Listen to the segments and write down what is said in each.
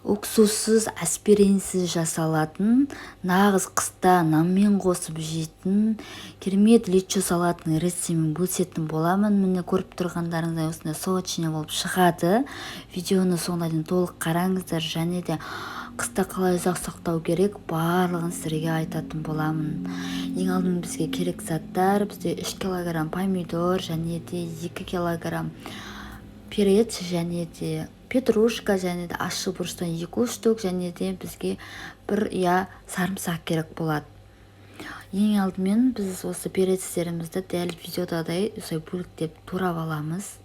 уксуссuz, аспиринсіз жасалатын, нағыз қыста наммен қосып жейтін, керемет лечо салатының рецептімен бөлісетін боламын. Міне көріп тұрғандарыңыздай осындай сочный болып шығады. Видеоны соңына дейін толық қараңыздар, және де қыста қалай ұзақ сақтау керек, барлығын сіздерге айтатын боламын. Ең алдымен бізге керек заттар: бізде 3 кг помидор, және де 2 кг перец, және де петрушка, және де ащы бұрыштан 2 штук, және де бізге 1 сарымсақ керек болады. Ең алдымен біз осы перецтерімізді дәл видеодадай осылай бөліктеп турап аламыз.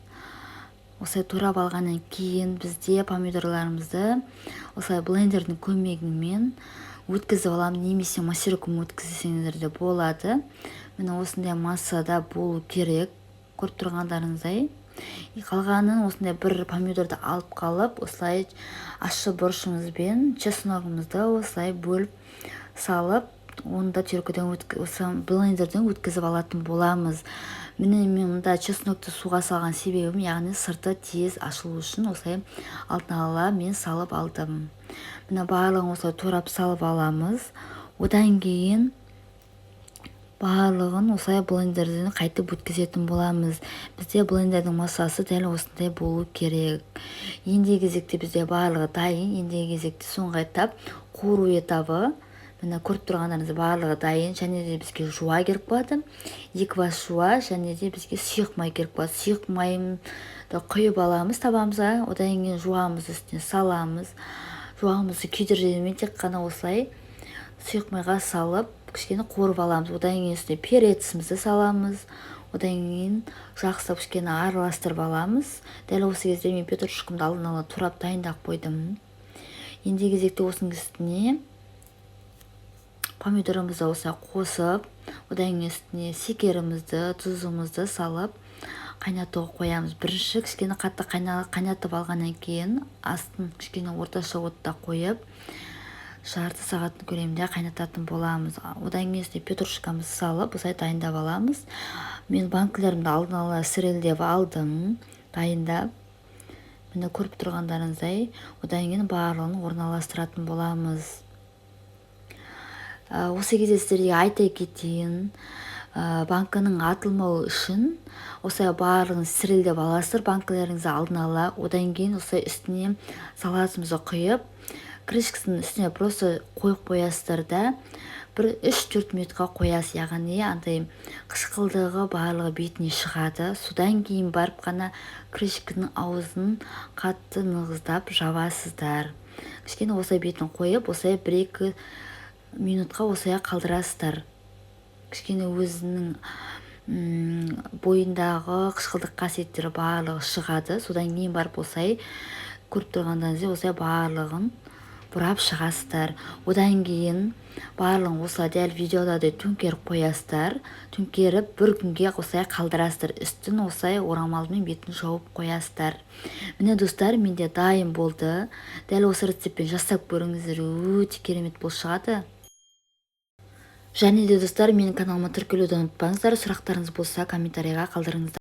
Осылай турап алғаннан кейін бізде помидорларымызды осылай блендердің көмегімен өткізіп аламын, немесе массировкамен өткізсеңіздер де болады. Міне осындай массада болу керек, көріп тұрғандарыңыздай. Қалғанын осындай бір помидорды алып қалып, осылай ащы бұрышымызбен чесногымызды осылай бөліп салып, оны да блендерден өткізіп алатын боламыз. Міне мен мұнда чеснокты суға салған себебім, яғни сырты тез ашылу үшін осылай алдын ала мен салып алдым. Міне барлығын осылай турап салып аламыз. Одан кейін барлығын осылай блендерден қайтып өткізетін боламыз. Бізде блендердің массасы дәл осындай болу керек. Ендігі кезекте бізде барлығы дайын. Ендігі кезекте соңғы қуыру етабы. Міне көріп тұрғандарыңыз барлығы дайын, және де бізге жуа керек болады. 2 бас жуа, және де бізге сұйық май керек болады. Сұйық майымды құйып аламыз табамызға. Одан кейін жуамызды үстіне саламыз. Жуамызды күйдірмей тек қана осылай сұйық майға салып, кішкене қуырып аламыз. Одан кейін үстіне перецімізді саламыз. Одан кейін жақсылап кішкене араластырып аламыз. Дәл осы кезде мен петрушкамды алдын ала турап дайындап қойдым. Ендігі кезекте осының үстіне помидорымызды осылай қосып, одан кейін үстіне секерімізді, тұзымызды салып қайнатуға қоямыз. Бірінші кішкене қатты қайнатып алғаннан кейін астын кішкене орташа отта қойып, жарты сағаттың көлемінде қайнататын боламыз. Одан кейін үстіне петрушкамызды салып, осылай дайындап аламыз. Мен банкілерімді алдын ала сірелдеп алдым, дайындап. Міне көріп тұрғандарыңыздай, одан кейін барлығын орналастыратын боламыз. Осы кезде сіздерге айта кетейін, банкының атылмауы үшін осылай барлығын сірелдеп аласыздар, банкілеріңізді алдын ала. Одан кейін осылай үстіне салатымызды құйып, крышкасының үстіне просто қойып қоясыздар да, бір 3-4 минутқа қоясыз, яғни андай қышқылдығы барлығы бетіне шығады. Содан кейін барып қана крышканың аузын қатты нығыздап жабасыздар. Кішкене осылай бетін қойып, осылай 1-2 минутқа осылай қалдырасыздар. Кішкене өзінің бойындағы қышқылдық қасиеттері барлығы шығады. Содан кейін барып осылай көріп тұрғандарыңыздай осылай барлығын бұрап шығасыздар. Одан кейін барлығын осылай дәл видеодадай төңкеріп қоясыздар. Төңкеріп 1 күнге осылай қалдырасыздар. Үстін осылай орамалмен бетін жауып қоясыздар. Міне достар, менде дайын болды. Дәл осы рецептпен жасап көріңіздер, өте керемет болып шығады. Және де достар, менің каналыма тіркелуді ұмытпаңыздар. Сұрақтарыңыз болса комментарийға қалдырыңыздар.